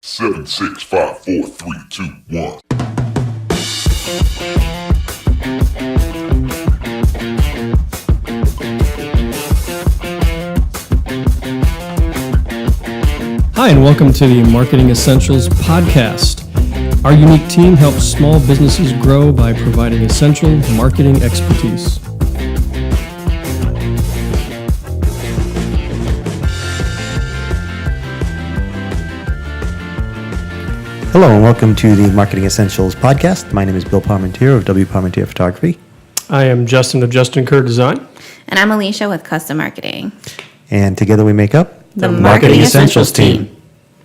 7, 6, 5, 4, 3, 2, 1. Hi, and welcome to the Marketing Essentials podcast. Our unique team helps small businesses grow by providing essential marketing expertise. Hello and welcome to the Marketing Essentials podcast. My name is Bill Parmentier of W. Parmentier Photography. I am Justin of Justin Kerr Design. And I'm Alicia with Custom Marketing. And together we make up The Marketing Essentials team.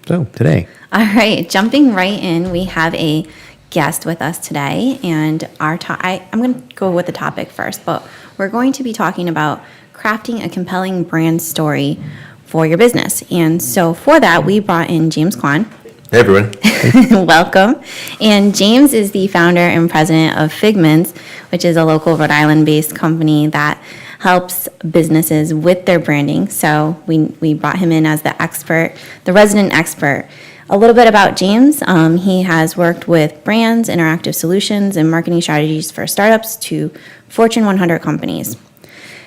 So today. All right, jumping right in, we have a guest with us today. And I'm going to go with the topic first, but we're going to be talking about crafting a compelling brand story for your business. And so for that, we brought in James Kwon. Hey everyone. Welcome. And James is the founder and president of Figmints, which is a local Rhode Island-based company that helps businesses with their branding. So we brought him in as the expert, the resident expert. A little bit about James. He has worked with brands, interactive solutions, and marketing strategies for startups to Fortune 100 companies.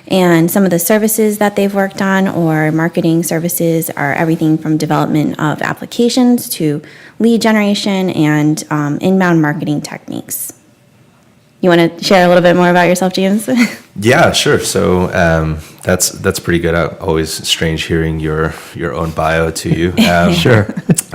And some of the services that they've worked on or marketing services are everything from development of applications to lead generation and inbound marketing techniques. You want to share a little bit more about yourself, James? Yeah, sure. So that's pretty good. Always strange hearing your own bio to you. Sure.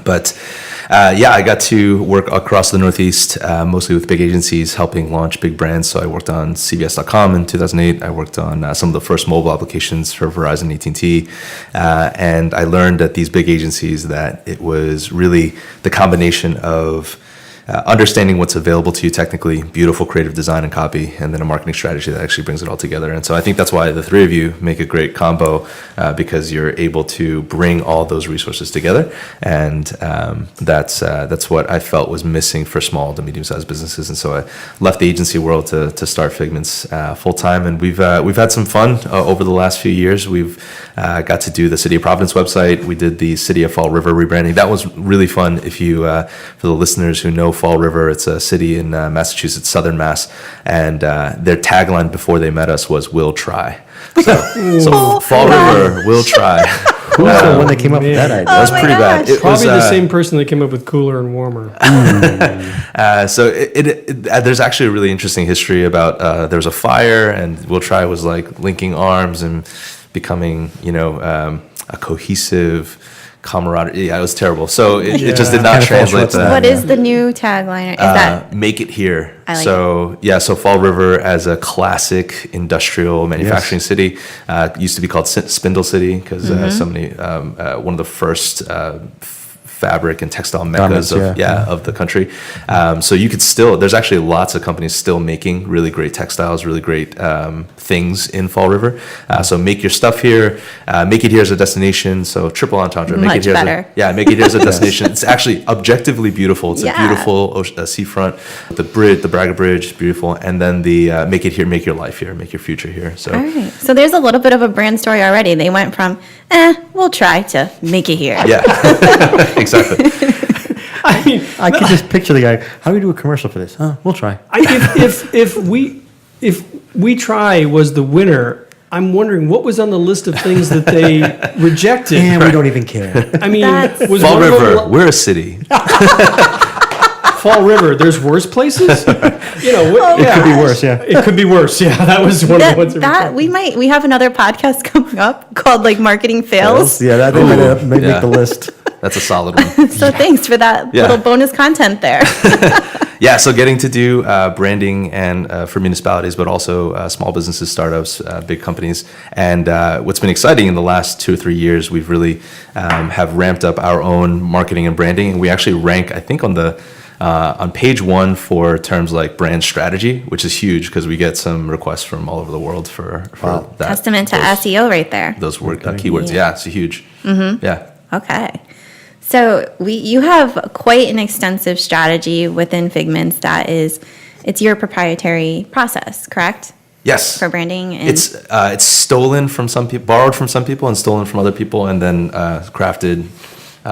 But I got to work across the Northeast, mostly with big agencies, helping launch big brands. So I worked on CBS.com in 2008. I worked on some of the first mobile applications for Verizon, AT&T. And I learned at these big agencies that it was really the combination of understanding what's available to you technically, beautiful creative design and copy, and then a marketing strategy that actually brings it all together. And so I think that's why the three of you make a great combo because you're able to bring all those resources together. And that's what I felt was missing for small to medium-sized businesses. And so I left the agency world to start Figmints full-time. And we've had some fun over the last few years. We've got to do the City of Providence website. We did the City of Fall River rebranding. That was really fun. If you, for the listeners who know Fall River, it's a city in Massachusetts, Southern Mass, and their tagline before they met us was "We'll try." So Fall River, we'll try. Who was the one that came up with that idea? That was pretty bad. It Probably was, the same person that came up with cooler and warmer. So there's actually a really interesting history about there was a fire, and "We'll try" was like linking arms and becoming, a cohesive camaraderie. Yeah, it was terrible. So it just did not translate to that. What is the new tagline? Is that make it here? I like So Fall River as a classic industrial manufacturing city used to be called Spindle City because one of the first fabric and textile meccas of the country. So you could there's actually lots of companies still making really great textiles, really great things in Fall River. So make your stuff here, make it here as a destination. So triple entendre. Make it here better. Make it here as a destination. It's actually objectively beautiful. It's a beautiful seafront. The bridge, the Braga Bridge, beautiful. And then the make it here, make your life here, make your future here. So all right. So there's a little bit of a brand story already. They went from, we'll try to make it here. Yeah, exactly. I could just picture the guy. How do we do a commercial for this? We'll try. If we try was the winner, I'm wondering what was on the list of things that they rejected. And we don't even care. I mean, was Fall one of River, them- we're a city. Fall River, there's worse places? It could be worse, yeah. It could be worse, yeah. That was one of the ones. We have another podcast coming up called Marketing Fails. Yeah, that might make the list. That's a solid one. So thanks for that little bonus content there. Yeah, so getting to do branding and for municipalities, but also small businesses, startups, big companies. And what's been exciting in the last 2 or 3 years, we've really have ramped up our own marketing and branding. And we actually rank, I think, on page 1 for terms like brand strategy, which is huge because we get some requests from all over the world for that. Testament to SEO right there. Those keywords. Yeah, it's a huge. Mm-hmm. Yeah. Okay. So you have quite an extensive strategy within Figmints it's your proprietary process, correct? Yes. For branding? And it's stolen from some people, borrowed from some people and stolen from other people and then crafted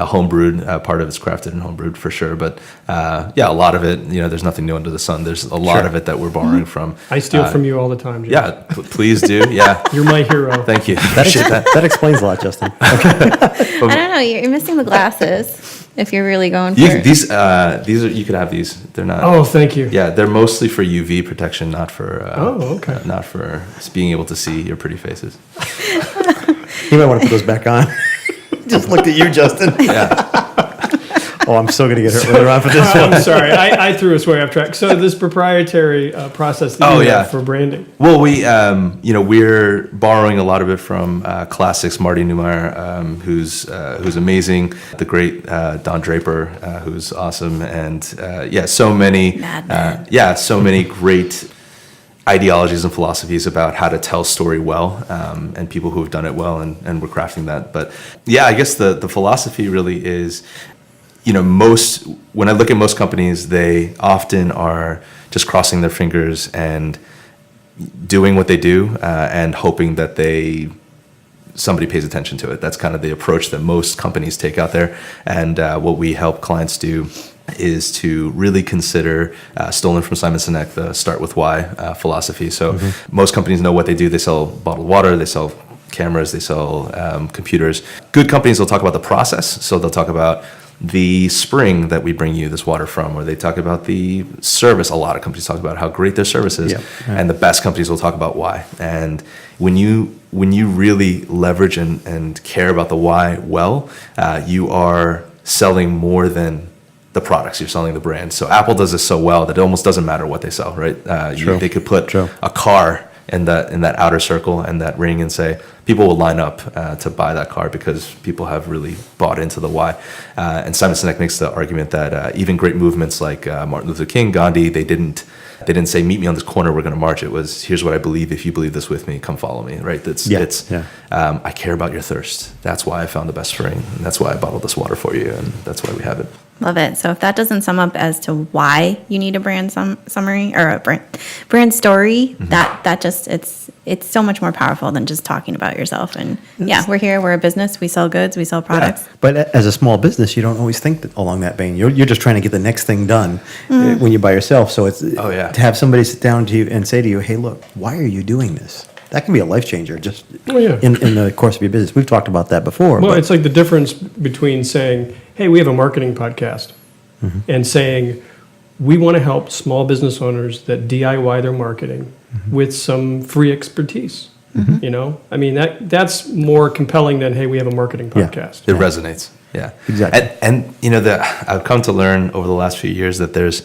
homebrewed. Part of it's crafted and homebrewed for sure. But yeah, a lot of it, there's nothing new under the sun. There's a lot of it that we're borrowing from. I steal from you all the time, James. Yeah, please do. Yeah. You're my hero. Thank you. Appreciate that. That explains a lot, Justin. I don't know. You're missing the glasses if you're really going for it. These are, you could have these. They're not. Oh, thank you. Yeah, they're mostly for UV protection, not for. Okay. Not for being able to see your pretty faces. You might want to put those back on. Just looked at you, Justin. Yeah. Oh, I'm still going to get hurt later on for this one. I'm sorry. I threw us way off track. So this proprietary process that you have for branding. Well, we're borrowing a lot of it from classics. Marty Neumeyer, who's amazing. The great Don Draper, who's awesome, and so many. So many great ideologies and philosophies about how to tell story well, and people who have done it well, and we're crafting that. But I guess the philosophy really is, when I look at most companies, they often are just crossing their fingers and doing what they do, and hoping that somebody pays attention to it. That's kind of the approach that most companies take out there. And what we help clients do is to really consider, stolen from Simon Sinek, the start with why philosophy. So most companies know what they do. They sell bottled water, they sell cameras, they sell computers. Good companies will talk about the process. So they'll talk about the spring that we bring you this water from, or they talk about the service. A lot of companies talk about how great their service is, and the best companies will talk about why. And when you really leverage and care about the why well, you are selling more than the products. You're selling the brand. So Apple does this so well that it almost doesn't matter what they sell, right? They could put a car in that outer circle and that ring and say people will line up to buy that car because people have really bought into the why. And Simon Sinek makes the argument that even great movements like Martin Luther King, Gandhi, they didn't say meet me on this corner, we're going to march. It was, here's what I believe. If you believe this with me, come follow me. Right? I care about your thirst. That's why I found the best spring, and that's why I bottled this water for you, and that's why we have it. Love it. So if that doesn't sum up as to why you need a brand summary or a brand story, that just it's so much more powerful than just talking about yourself. And we're here, we're a business, we sell goods, we sell products. Yeah. But as a small business, you don't always think along that vein. You're just trying to get the next thing done when you're by yourself. So it's to have somebody sit down to you and say to you, hey, look, why are you doing this? That can be a life changer just in the course of your business. We've talked about that before. Well, it's like the difference between saying, hey, we have a marketing podcast, and saying, we want to help small business owners that DIY their marketing with some free expertise. I mean, that's more compelling than, hey, we have a marketing podcast. It resonates. Yeah, exactly. And I've come to learn over the last few years that there's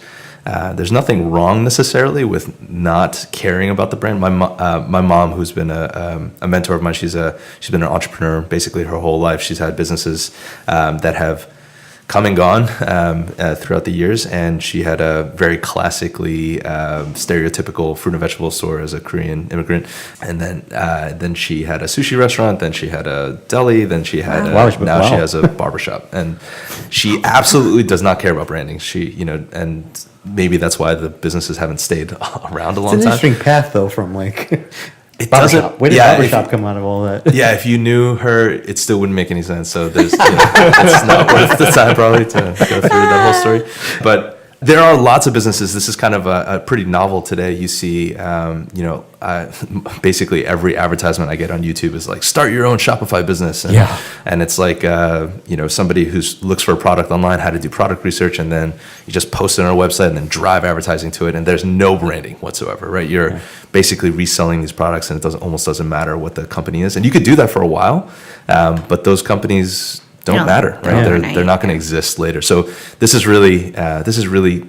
nothing wrong necessarily with not caring about the brand. My mom, who's been a mentor of mine, she's been an entrepreneur basically her whole life. She's had businesses that have come and gone throughout the years, and she had a very classically stereotypical fruit and vegetable store as a Korean immigrant, and then she had a sushi restaurant, then she had a deli, then she had she has a barbershop, and she absolutely does not care about branding. She and maybe that's why the businesses haven't stayed around a long time. It's an interesting path though from like it barbershop. Where did barbershop come out of all that? Yeah, if you knew her, it still wouldn't make any sense. So there's, it's not worth the time probably to go through the whole story. But there are lots of businesses. This is kind of a pretty novel today. You see, basically every advertisement I get on YouTube is like, start your own Shopify business. And it's like, somebody who looks for a product online, how to do product research, and then you just post it on our website and then drive advertising to it. And there's no branding whatsoever, right? You're basically reselling these products, and it almost doesn't matter what the company is. And you could do that for a while, but those companies don't matter, right? They're not going to exist later. So this is really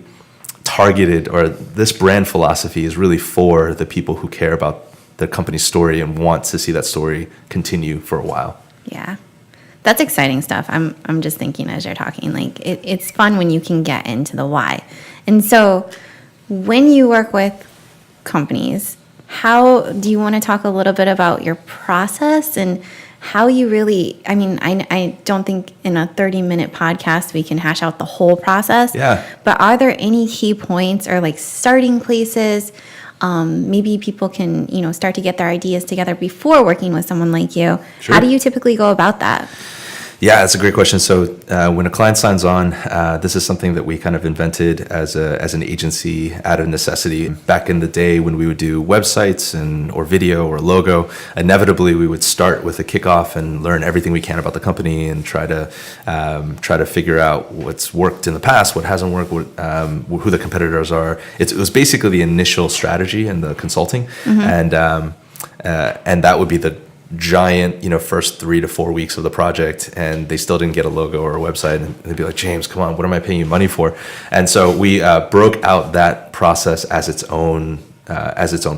targeted, or this brand philosophy is really for the people who care about the company's story and want to see that story continue for a while. Yeah. That's exciting stuff. I'm just thinking as you're talking, like it's fun when you can get into the why. And so when you work with companies, how do you want to talk a little bit about your process and how you really, I don't think in a 30-minute podcast we can hash out the whole process. Yeah. But are there any key points or like starting places? Maybe people can, start to get their ideas together before working with someone like you. Sure. How do you typically go about that? Yeah, that's a great question. So when a client signs on, this is something that we kind of invented as an agency out of necessity. Back in the day when we would do websites or video or logo, inevitably we would start with a kickoff and learn everything we can about the company and try to figure out what's worked in the past, what hasn't worked, who the competitors are. It was basically the initial strategy and the consulting, and that would be the giant, first 3 to 4 weeks of the project, and they still didn't get a logo or a website, and they'd be like, James, come on, what am I paying you money for? And so we broke out that process as its own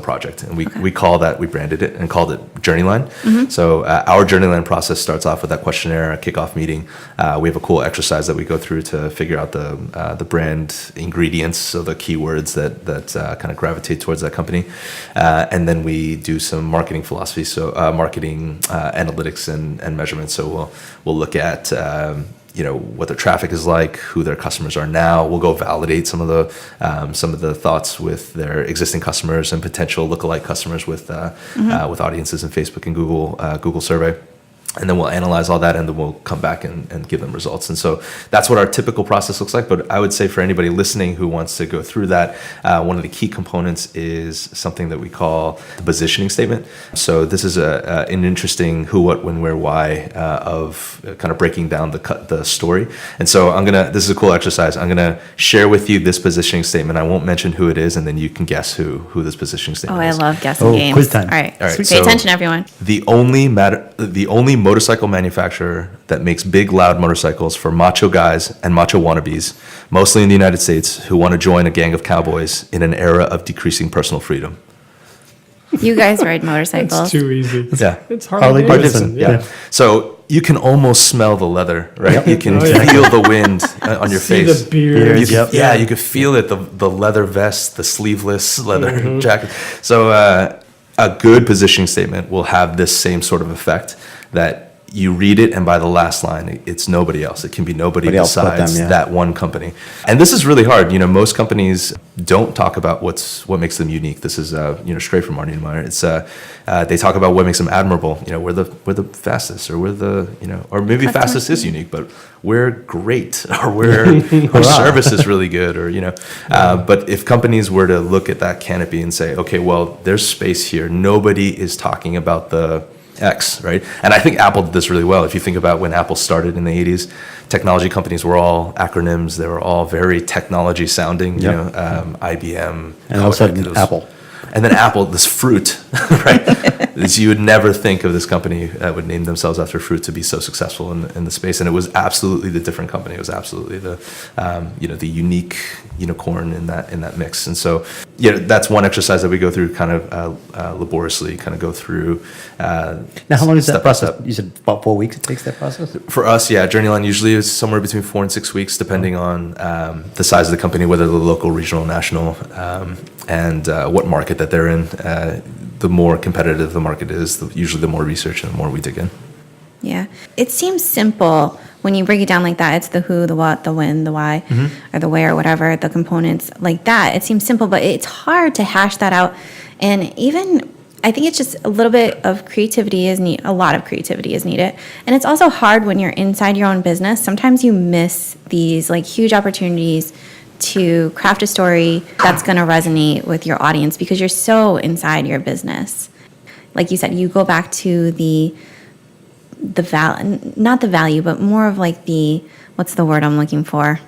project, and we branded it and called it Journeyline. So our Journeyline process starts off with that questionnaire, a kickoff meeting. We have a cool exercise that we go through to figure out the brand ingredients, so the keywords that kind of gravitate towards that company, and then we do some marketing philosophy, so marketing analytics and measurements. So we'll look at what their traffic is like, who their customers are now. We'll go validate some of the thoughts with their existing customers and potential lookalike customers with audiences in Facebook and Google survey. And then we'll analyze all that, and then we'll come back and give them results. And so that's what our typical process looks like. But I would say for anybody listening who wants to go through that, one of the key components is something that we call the positioning statement. So this is an interesting who, what, when, where, why of kind of breaking down the story. And so this is a cool exercise. I'm going to share with you this positioning statement. I won't mention who it is, and then you can guess who this positioning statement is. I love guessing games. Quiz time. All right. Pay So attention, everyone. The only motorcycle manufacturer that makes big, loud motorcycles for macho guys and macho wannabes, mostly in the United States, who want to join a gang of cowboys in an era of decreasing personal freedom. You guys ride motorcycles. It's too easy. Yeah. It's Harley Harley Davidson. Davidson, Yeah. So you can almost smell the leather, right? Yep. You can Oh, yeah. feel the wind on your See face. the beard. Beard, yep. Yeah, you could feel it, the leather vest, the sleeveless leather jacket. So a good positioning statement will have this same sort of effect, that you read it, and by the last line, it's nobody else. It can be nobody else but besides them, yeah. that one company. And this is really hard. Most companies don't talk about what makes them unique. This is straight from Marty and Meyer. It's they talk about what makes them admirable. We're the fastest, or we're the or maybe fastest is unique, but we're great, or our service is really good, or But if companies were to look at that canopy and say, okay, well, there's space here. Nobody is talking about the X, right? And I think Apple did this really well. If you think about when Apple started in the 80s, technology companies were all acronyms. They were all very technology sounding, IBM. And all of a sudden, Apple. And then Apple, this fruit, right? You would never think of this company that would name themselves after fruit to be so successful in the space. And it was absolutely the different company. It was absolutely the unique unicorn in that mix. And so, that's one exercise that we go through kind of laboriously, kind of go through. Now, how long is that process? You said about 4 weeks it takes, that process? For us, Journeyline usually is somewhere between 4 and 6 weeks, depending on the size of the company, whether they're local, regional, national, and what market that they're in. The more competitive the market is, usually the more research and the more we dig in. Yeah. It seems simple when you break it down like that. It's the who, the what, the when, the why, or the where, whatever, the components like that. It seems simple, but it's hard to hash that out. And even, I think it's just a little bit of creativity is needed. A lot of creativity is needed. And it's also hard when you're inside your own business. Sometimes you miss these like huge opportunities to craft a story that's going to resonate with your audience because you're so inside your business. Like you said, you go back to the not the value, but more of like what's the word I'm looking for?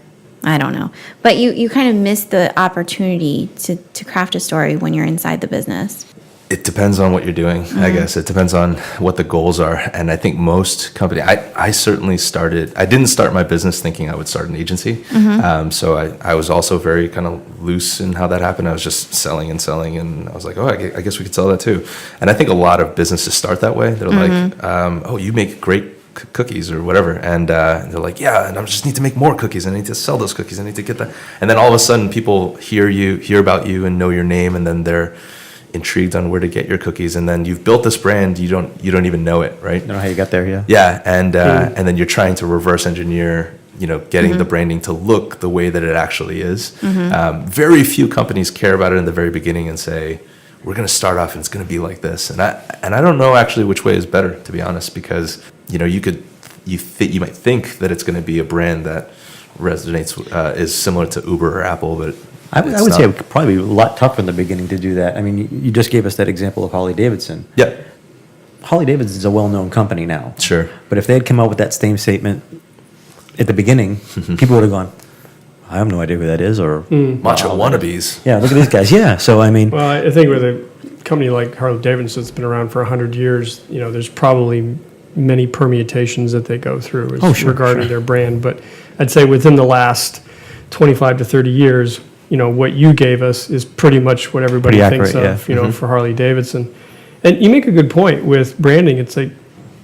I don't know. But you kind of miss the opportunity to craft a story when you're inside the business. It depends on what you're doing, I guess. It depends on what the goals are. And I think most companies, I certainly I didn't start my business thinking I would start an agency. So I was also very kind of loose in how that happened. I was just selling. And I was like, oh, I guess we could sell that too. And I think a lot of businesses start that way. They're like, oh, you make great cookies or whatever. And they're like, yeah, and I just need to make more cookies. I need to sell those cookies. I need to get that. And then all of a sudden people hear about you and know your name, and then they're intrigued on where to get your cookies, and then you've built this brand, you don't even know it, right? You know how you got there, yeah. Yeah, and then you're trying to reverse engineer, getting the branding to look the way that it actually is. Very few companies care about it in the very beginning and say, we're going to start off and it's going to be like this. And I don't know actually which way is better, to be honest, because you could you might think that it's going to be a brand that resonates, is similar to Uber or Apple, but I would say it would probably be a lot tougher in the beginning to do that. I mean, you just gave us that example of Harley Davidson. Yeah. Harley Davidson is a well-known company now. Sure. But if they had come out with that same statement at the beginning, people would have gone, I have no idea who that is, or Macho wannabes. yeah, look at these guys. Yeah, so I mean, Well, I think with a company like Harley Davidson that's been around for 100 years, there's probably many permutations that they go through regarding their brand. But I'd say within the last 25 to 30 years, what you gave us is pretty much what everybody Pretty thinks accurate, of, for Harley Davidson. And you make a good point with branding. It's like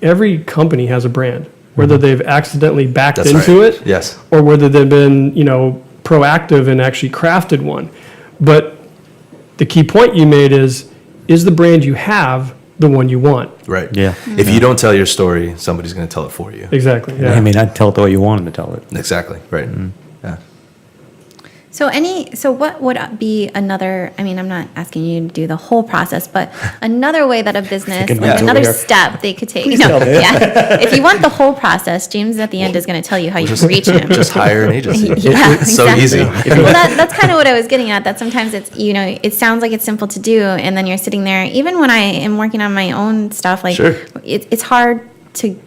every company has a brand, whether they've accidentally backed That's into right. it, Yes. or whether they've been, proactive and actually crafted one. But the key point you made is the brand you have the one you want? Right. Yeah. If you don't tell your story, somebody's going to tell it for you. Exactly. Yeah. I mean, I'd tell it the way you wanted to tell it. Exactly. Right. Yeah. So what would be another, I'm not asking you to do the whole process, but another way that a business, Thinking like about it another over here. step they could take. Please No, tell me. yeah. If you want the whole process, James at the end is going to tell you how you can reach him. Just hire an agency. Yeah, It's so easy. Well, that's kind of what I was getting at, that sometimes it's, it sounds like it's simple to do, and then you're sitting there, even when I am working on my own stuff, like Sure. it's hard to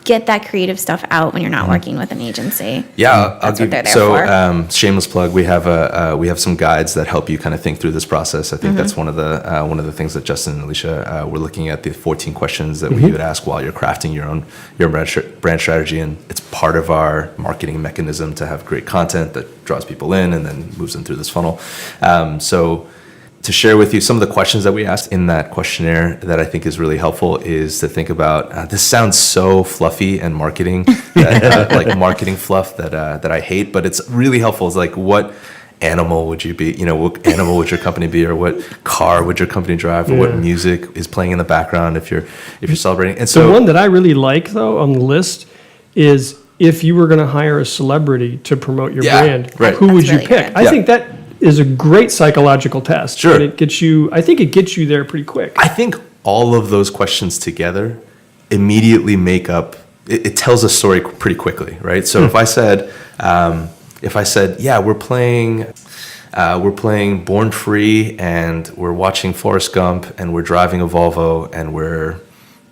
get that creative stuff out when you're not working with an agency. Yeah, I'll That's what give they're there so for. shameless plug. We have some guides that help you kind of think through this process. I think that's one of the things that Justin and Alicia were looking at, the 14 questions that we would ask while you're crafting your brand strategy, and it's part of our marketing mechanism to have great content that draws people in and then moves them through this funnel. So to share with you some of the questions that we asked in that questionnaire that I think is really helpful is to think about, this sounds so fluffy and marketing, like marketing fluff that I hate, but it's really helpful. It's like, what animal would you be? What animal would your company be, or what car would your company drive, or what music is playing in the background if you're celebrating? And so The one that I really like, though, on the list is if you were going to hire a celebrity to promote your Yeah, brand, right. who would That's you really pick? good. I Yeah. think that is a great psychological test. Sure. And I think it gets you there pretty quick. I think all of those questions together immediately make up. It tells a story pretty quickly, right? So if I said, yeah, we're playing Born Free, and we're watching Forrest Gump, and we're driving a Volvo, and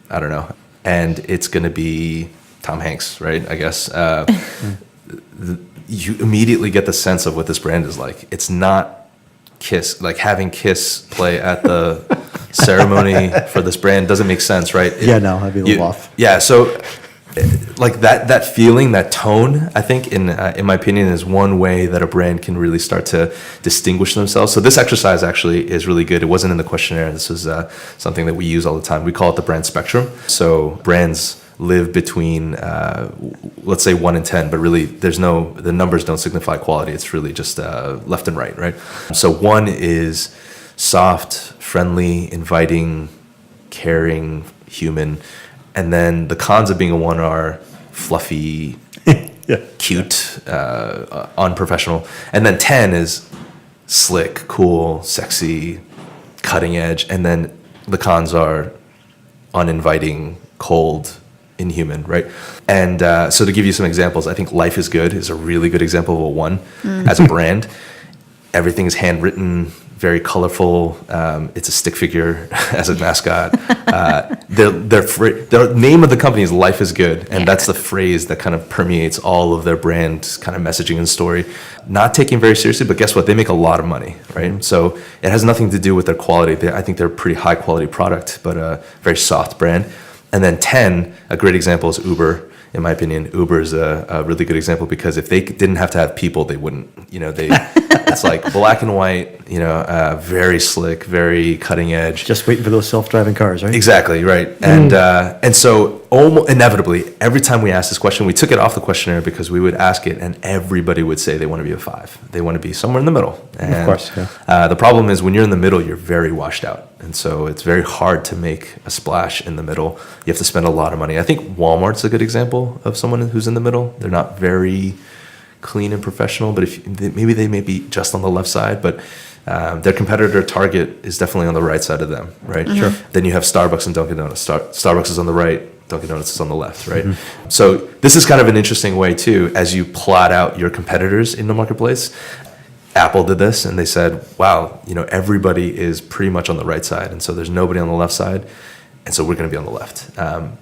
I don't know, and it's going to be Tom Hanks, right? I guess. You immediately get the sense of what this brand is like. It's not Kiss, like having Kiss play at the ceremony for this brand doesn't make sense, right? Yeah, no, that'd be a little off. Yeah, so like that feeling, that tone, I think in my opinion is one way that a brand can really start to distinguish themselves. So this exercise actually is really good. It wasn't in the questionnaire. This is something that we use all the time. We call it the brand spectrum. So brands live between, let's say 1 and 10, but really the numbers don't signify quality. It's really just left and right? So 1 is soft, friendly, inviting, caring, human. And then the cons of being a 1 are fluffy, cute, unprofessional. And then 10 is slick, cool, sexy, cutting edge. And then the cons are uninviting, cold, inhuman, right? And so to give you some examples, I think Life is Good is a really good example of a 1 as a brand. Everything is handwritten, very colorful. It's a stick figure as a mascot. Their name of the company is Life is Good, and that's the phrase that kind of permeates all of their brand kind of messaging and story. Not taken very seriously, but guess what? They make a lot of money, right? So it has nothing to do with their quality. I think they're a pretty high quality product, but a very soft brand. And then 10, a great example is Uber. In my opinion, Uber is a really good example because if they didn't have to have people, they wouldn't. It's like black and white, very slick, very cutting edge. Just waiting for those self-driving cars, right? Exactly, right. And so almost inevitably, every time we asked this question, we took it off the questionnaire because we would ask it and everybody would say they want to be a 5. They want to be somewhere in the middle. And, Of course, yeah. the problem is when you're in the middle, you're very washed out. And so it's very hard to make a splash in the middle. You have to spend a lot of money. I think Walmart's a good example of someone who's in the middle. They're not very clean and professional, but maybe they may be just on the left side, but their competitor Target is definitely on the right side of them, right? Sure. Then you have Starbucks and Dunkin' Donuts. Starbucks is on the right, Dunkin' Donuts is on the left, right? So this is kind of an interesting way too, as you plot out your competitors in the marketplace. Apple did this, and they said, wow, everybody is pretty much on the right side, and so there's nobody on the left side, and so we're going to be on the left.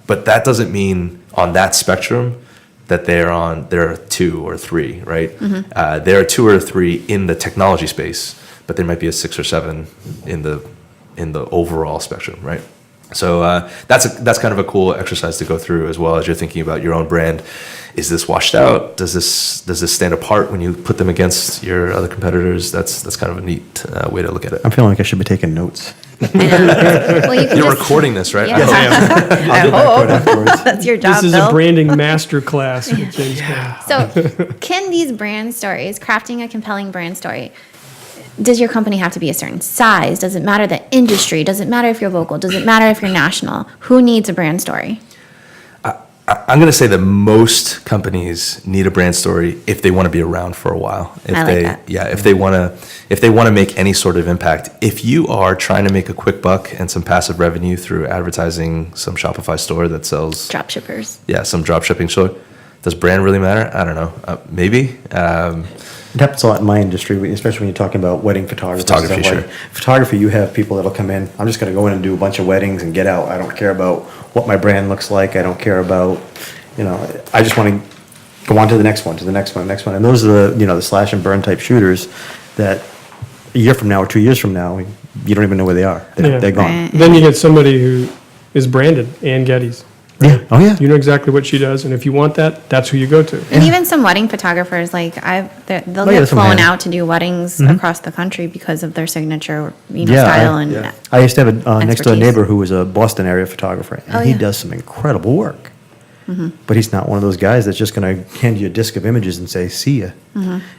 But that doesn't mean on that spectrum that there are 2 or 3, right? There are 2 or 3 in the technology space, but there might be a 6 or 7 in the overall spectrum, right? So that's kind of a cool exercise to go through as well as you're thinking about your own brand. Is this washed out? Does this stand apart when you put them against your other competitors? That's kind of a neat way to look at it. I'm feeling like I should be taking notes. Well, you can You're just- recording this, right? Yeah. I'll get back to it afterwards. That's your job, This is Bill. a branding master class with James Kwon. So, can these brand stories, crafting a compelling brand story, does your company have to be a certain size? Does it matter the industry? Does it matter if you're local? Does it matter if you're national? Who needs a brand story? I'm going to say that most companies need a brand story if they want to be around for a while. If I like that. Yeah, if they want to make any sort of impact. If you are trying to make a quick buck and some passive revenue through advertising some Shopify store that sells Drop shippers. some drop shipping store, does brand really matter? I don't know. Maybe. It happens a lot in my industry, especially when you're talking about wedding photography. Photography, sure. Photography, you have people that'll come in. I'm just going to go in and do a bunch of weddings and get out. I don't care about what my brand looks like. I don't care about, I just want to go on to the next one, to the next one, next one. And those are the slash and burn type shooters that a year from now or 2 years from now, you don't even know where they are. Yeah. They're gone. Right. Then you get somebody who is branded, Ann Geddes. Yeah. Oh, yeah. You know exactly what she does, and if you want that, that's who you go to. And even some wedding photographers, they'll yeah, get that's what flown I- out to do weddings across the country because of their signature, Yeah, style and I used to have a next door expertise. neighbor who was a Boston area photographer, and Oh, he yeah. does some incredible work. But he's not one of those guys that's just going to hand you a disc of images and say, see ya.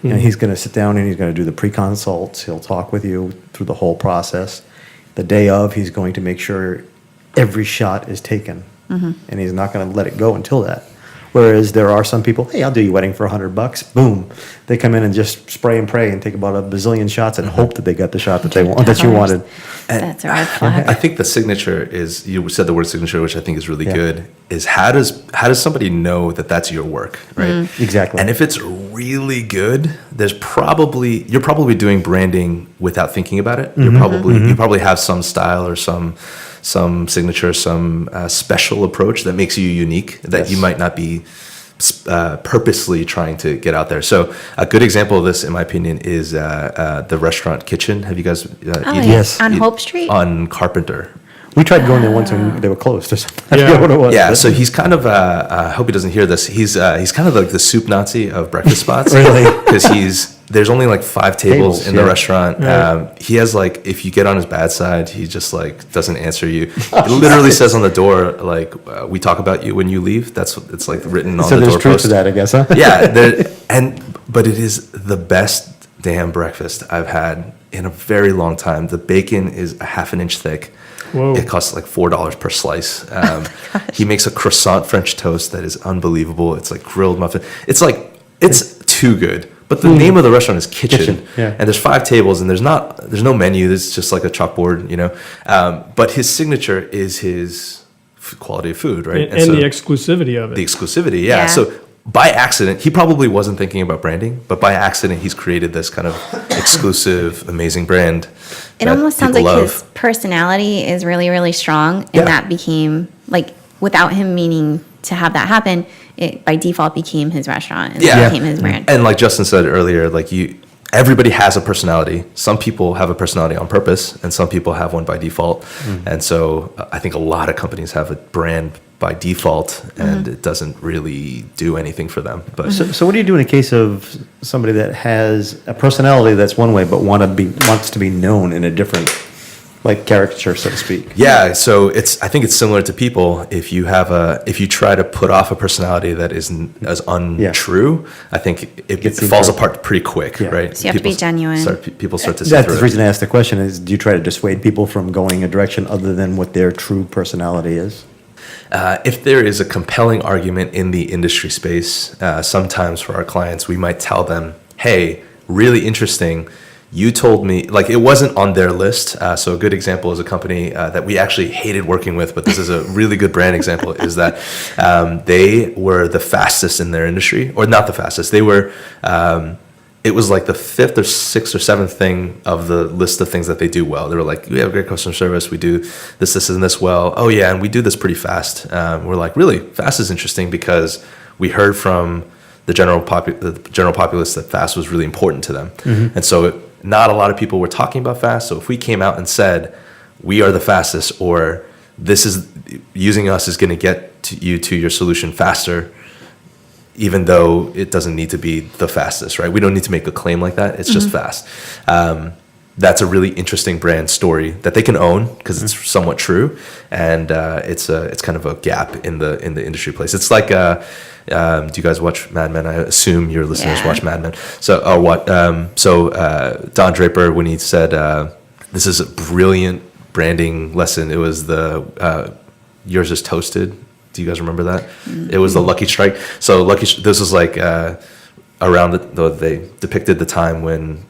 He's going to sit down and he's going to do the pre-consults. He'll talk with you through the whole process. The day of, he's going to make sure every shot is taken. And he's not going to let it go until that. Whereas there are some people, hey, I'll do your wedding for $100. Boom. They come in and just spray and pray and take about a bazillion shots and hope that they got the shot that they want, that you wanted. That's a red flag. I think the signature is, you said the word signature, which I think is really Yeah. good, is how does somebody know that that's your work, right? Exactly. And if it's really good, you're probably doing branding without thinking about it. You probably have some style or some signature, some special approach that makes you unique that Yes. you might not be purposely trying to get out there. So a good example of this, in my opinion, is the restaurant Kitchen. Have you guys? Oh, eaten- Yes. On Hope Street? on Carpenter. We tried going there once and they were closed or something. I Yeah. forget what it was. Yeah, but- so he's kind of. I hope he doesn't hear this. He's kind of like the soup Nazi of breakfast spots. Really? Because there's only like 5 tables in the yeah. restaurant. He has like, if you get on his bad side, he just like doesn't answer you. It literally says on the door like, "We talk about you when you leave." That's what it's like written on So the there's doorpost. truth to that, I guess, huh? Yeah, but it is the best damn breakfast I've had in a very long time. The bacon is a half an inch thick. Whoa. It costs like $4 per slice. He makes a croissant French toast that is unbelievable. It's like grilled muffin. It's too good. But the name of the restaurant is Kitchen. Yeah. And there's 5 tables and there's no menu. There's just like a chalkboard, But his signature is his quality of food, right? And so the exclusivity of it. the exclusivity, yeah. Yeah. So by accident, he probably wasn't thinking about branding, but by accident, he's created this kind of exclusive, amazing brand. It that almost sounds like people his personality is really, really strong, and Yeah. that became like without him meaning to have that happen, it by default became his restaurant and Yeah. became his brand. And like Justin said earlier, like everybody has a personality. Some people have a personality on purpose, and some people have one by default. And so I think a lot of companies have a brand by default, and it doesn't really do anything for them. But So what do you do in a case of somebody that has a personality that's one way, but wants to be known in a different, like caricature, so to speak? yeah, so I think it's similar to people. If you try to put off a personality that isn't as untrue, I think it Gets falls imperfect. apart pretty quick, Yeah. right? So you have to be genuine. People start to see That's through the it. reason I asked the question is, do you try to dissuade people from going a direction other than what their true personality is? If there is a compelling argument in the industry space, sometimes for our clients, we might tell them, hey, really interesting. you told me, like, it wasn't on their list. So a good example is a company that we actually hated working with, but this is a really good brand example, is that they were the fastest in their industry, or not the fastest. They were, it was like the 5th or 6th or 7th thing of the list of things that they do well. They were like, we have great customer service. We do this, and this well. Oh yeah, and we do this pretty fast. We're like, really? Fast is interesting because we heard from the general populace that fast was really important to them. And so not a lot of people were talking about fast. So if we came out and said, we are the fastest, or this is, using us is going to get you to your solution faster, even though it doesn't need to be the fastest, right? We don't need to make a claim like that. It's just fast. That's a really interesting brand story that they can own because it's somewhat true, and it's kind of a gap in the industry place. It's like, do you guys watch Mad Men? I assume your listeners watch Mad Men. So Don Draper, when he said, "This is a brilliant branding lesson," it was the "Yours is toasted." Do you guys remember that? It was the Lucky Strike. So this was like around they depicted the time when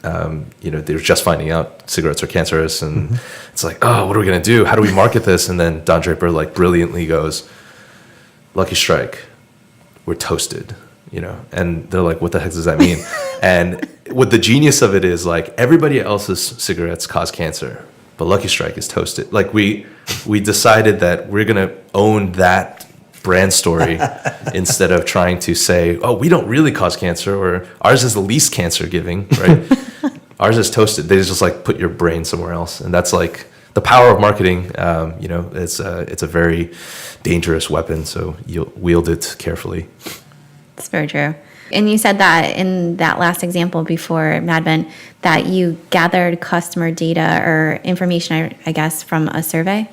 they were just finding out cigarettes are cancerous, and it's like, oh, what are we gonna do? How do we market this? And then Don Draper like brilliantly goes, "Lucky Strike, we're toasted," and they're like, what the heck does that mean? And what the genius of it is, like, everybody else's cigarettes cause cancer, but Lucky Strike is toasted. Like we decided that we're gonna own that brand story instead of trying to say, oh, we don't really cause cancer, or ours is the least cancer giving, right? Ours is toasted. They just like put your brain somewhere else, and that's like the power of marketing. It's a very dangerous weapon, so you'll wield it carefully. That's very true. And you said that in that last example before Mad Men, that you gathered customer data or information, I guess, from a survey?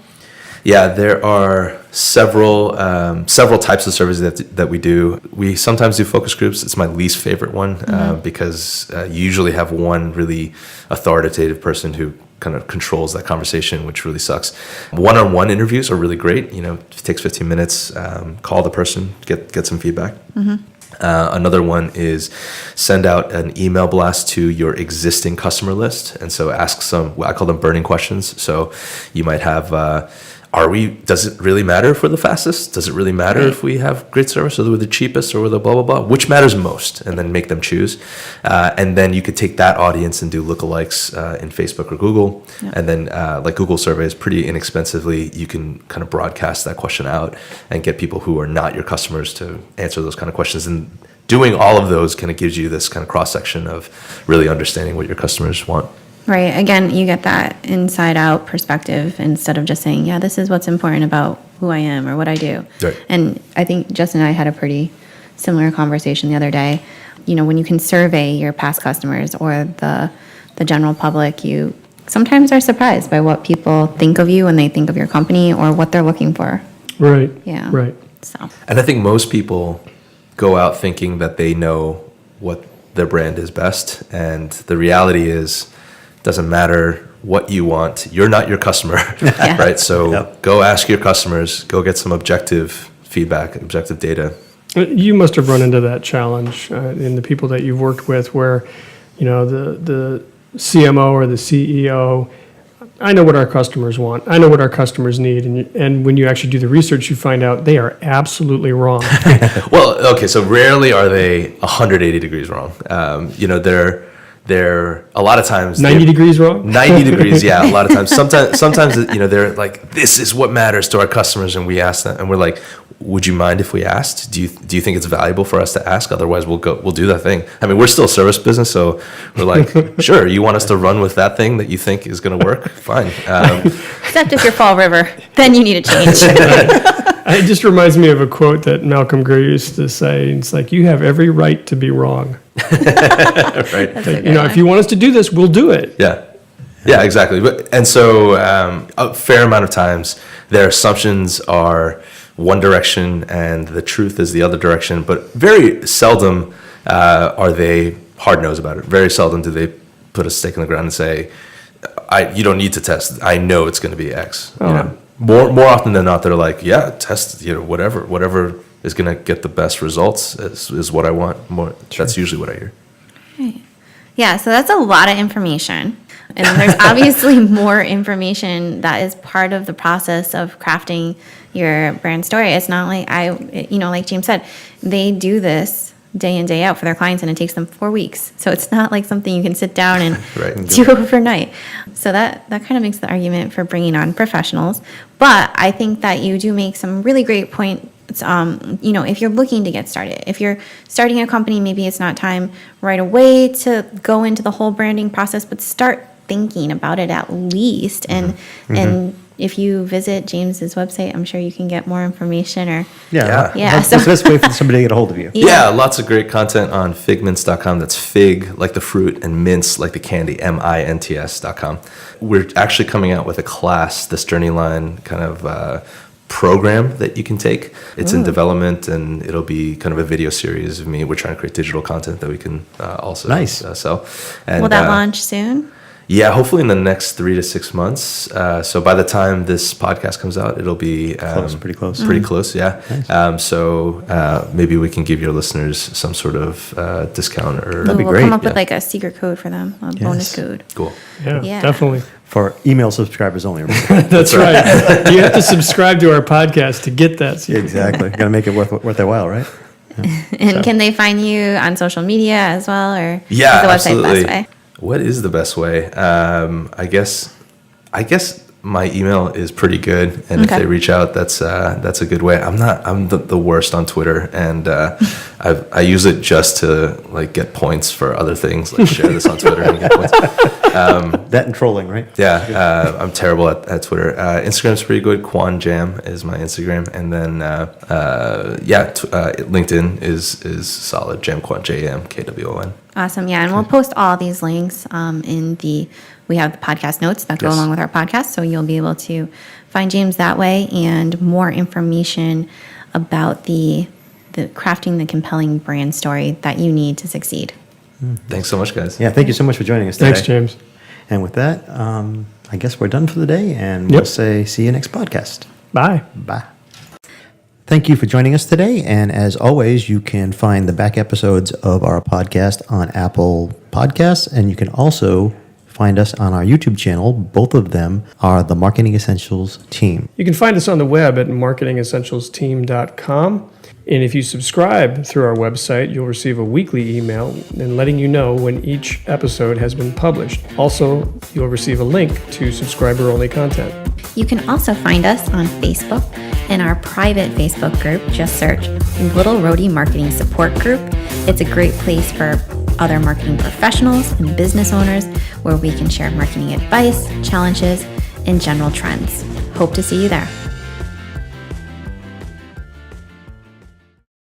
Yeah, there are several types of surveys that we do. We sometimes do focus groups. It's my least favorite one because you usually have one really authoritative person who kind of controls that conversation, which really sucks. One-on-one interviews are really great. It takes 15 minutes. Call the person, get some feedback. Another one is send out an email blast to your existing customer list, and so ask I call them burning questions. So you might have, does it really matter if we're the fastest? Does it really matter if we have great service, or we're the cheapest, or we're the blah, blah, blah? Which matters most? And then make them choose. And then you could take that audience and do lookalikes in Facebook or Google. Yep. And then like Google surveys, pretty inexpensively, you can kind of broadcast that question out and get people who are not your customers to answer those kind of questions. And doing all of those kind of gives you this kind of cross-section of really understanding what your customers want. Right. Again, you get that inside out perspective instead of just saying, yeah, this is what's important about who I am or what I do. Right. And I think Justin and I had a pretty similar conversation the other day. When you can survey your past customers or the general public, you sometimes are surprised by what people think of you when they think of your company or what they're looking for. Right. Yeah. Right. So. And I think most people go out thinking that they know what their brand is best. And the reality is, doesn't matter what you want. You're not your customer, right? So Go ask your customers, go get some objective feedback, objective data. You must have run into that challenge in the people that you've worked with where, the CMO or the CEO, I know what our customers want. I know what our customers need. And when you actually do the research, you find out they are absolutely wrong. Well, okay, so rarely are they 180 degrees wrong. They're a lot of times 90 degrees wrong. 90 degrees, yeah. A lot of times, sometimes they're like, this is what matters to our customers, and we ask them, and we're like, would you mind if we asked? Do you think it's valuable for us to ask? Otherwise, we'll do that thing. I mean, we're still a service business, so we're like, sure, you want us to run with that thing that you think is going to work? Fine. Except if you're Fall River, then you need a change. It just reminds me of a quote that Malcolm Gray used to say. It's like, you have every right to be wrong. Right. If you want us to do this, we'll do it. Yeah, exactly. And so a fair amount of times their assumptions are one direction and the truth is the other direction, but very seldom are they hard-nosed about it. Very seldom do they put a stake in the ground and say, you don't need to test. I know it's going to be X. More often than not, they're like, yeah, test, whatever is going to get the best results is what I want. More. Sure. That's usually what I hear. Right. Yeah, so that's a lot of information. And there's obviously more information that is part of the process of crafting your brand story. It's not like like James said, they do this day in, day out for their clients, and it takes them 4 weeks. So it's not like something you can sit down and do overnight. So that kind of makes the argument for bringing on professionals. But I think that you do make some really great points. If you're looking to get started, if you're starting a company, maybe it's not time right away to go into the whole branding process, but start thinking about it at least. And if you visit James's website, I'm sure you can get more information or Yeah. So That's the best way for somebody to get a hold of you. Yeah, lots of great content on figmints.com. That's fig like the fruit and mints like the candy, mints.com. We're actually coming out with a class, this Journey Line kind of program that you can take. It's in development, and it'll be kind of a video series of me. We're trying to create digital content that we can also sell. And, will that launch soon? Yeah, hopefully in the next 3 to 6 months. So by the time this podcast comes out, it'll be pretty close. Pretty close, yeah. Nice. So maybe we can give your listeners some sort of discount, or that'd be we'll great. come up with like a secret code for them, a bonus code. Cool. Yeah, definitely. For email subscribers only. That's right. You have to subscribe to our podcast to get that. Exactly. Got to make it worth their while, right? Yeah. And can they find you on social media as well, or is the website absolutely. the best way? What is the best way? I guess my email is pretty good, and if they reach out, that's a good way. I'm the worst on Twitter, and I use it just to like get points for other things, like share this on Twitter and get points. That and trolling, right? Yeah, I'm terrible at Twitter. Instagram's pretty good. Kwon Jam is my Instagram, and then LinkedIn is solid. Jam Kwon, JamKWON. Awesome. Yeah. And we'll post all these links we have the podcast notes that go along with our podcast. So you'll be able to find James that way, and more information about the crafting the compelling brand story that you need to succeed. Thanks so much, guys. Yeah. Thank you so much for joining us today. Thanks, James. And with that, I guess we're done for the day, and we'll say see you next podcast. Bye. Bye. Thank you for joining us today. And as always, you can find the back episodes of our podcast on Apple Podcasts, and you can also find us on our YouTube channel. Both of them are the Marketing Essentials team. You can find us on the web at marketingessentialsteam.com. And if you subscribe through our website, you'll receive a weekly email and letting you know when each episode has been published. Also, you'll receive a link to subscriber-only content. You can also find us on Facebook in our private Facebook group. Just search Little Roadie Marketing Support Group. It's a great place for other marketing professionals and business owners where we can share marketing advice, challenges, and general trends. Hope to see you there.